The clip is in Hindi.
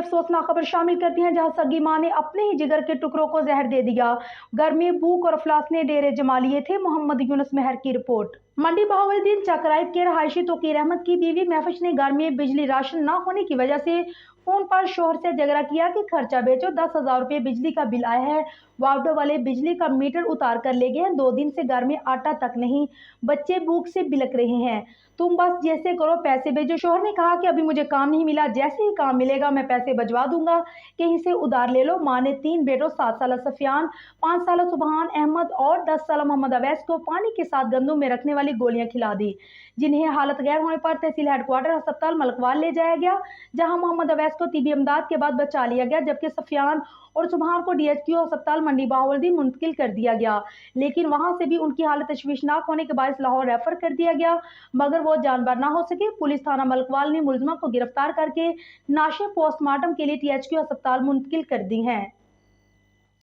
अफसोसनाक खबर शामिल करती हैं, जहां सगी मां ने अपने ही जिगर के टुकड़ों को जहर दे दिया। घर में भूख और अफलास ने डेरे जमा लिए थे। मोहम्मद यूनुस मेहर की रिपोर्ट। मंडी बहाउद्दीन चकराइब के रहायशी तोकीर अहमद की बीवी महफूज ने घर में बिजली राशन न होने की वजह से फोन पर शोहर से झगड़ा किया कि खर्चा बेचो, 10,000 रुपये बिजली का बिल आया है। वार्डो वाले बिजली का मीटर उतार कर ले गए। 2 दिन से घर में आटा तक नहीं, बच्चे भूख से बिलक रहे हैं। तुम बस जैसे करो पैसे भेजो। शोहर ने कहा कि अभी मुझे काम नहीं मिला, जैसे ही काम मिलेगा मैं पैसे भिजवा दूंगा, कहीं से उधार ले लो। मां ने 3 बेटों 7 साल सफियान, 5 साल सुबहान अहमद और 10 साल मोहम्मद अवैस को पानी के साथ गंदों में रखने वाली गोलियां खिला दी, जिन्हें हालत गैर होने पर तहसील हेडक्वार्टर अस्पताल मलकवाल ले जाया गया, जहां मोहम्मद अवैस को तिबी इमदाद के बाद बचा लिया गया, जबकि सफियान और सुबहान को DHQ अस्पताल मंडी बहाउद्दीन मुंतकिल कर दिया गया। लेकिन वहां से भी उनकी हालत तशवीशनाक होने के बाद लाहौर रेफर कर दिया गया, मगर वो जानबर ना हो सके। पुलिस थाना मलकवाल ने मुलजमा को गिरफ्तार करके नाशे पोस्टमार्टम के लिए THQ अस्पताल मुंतकिल कर दी हैं।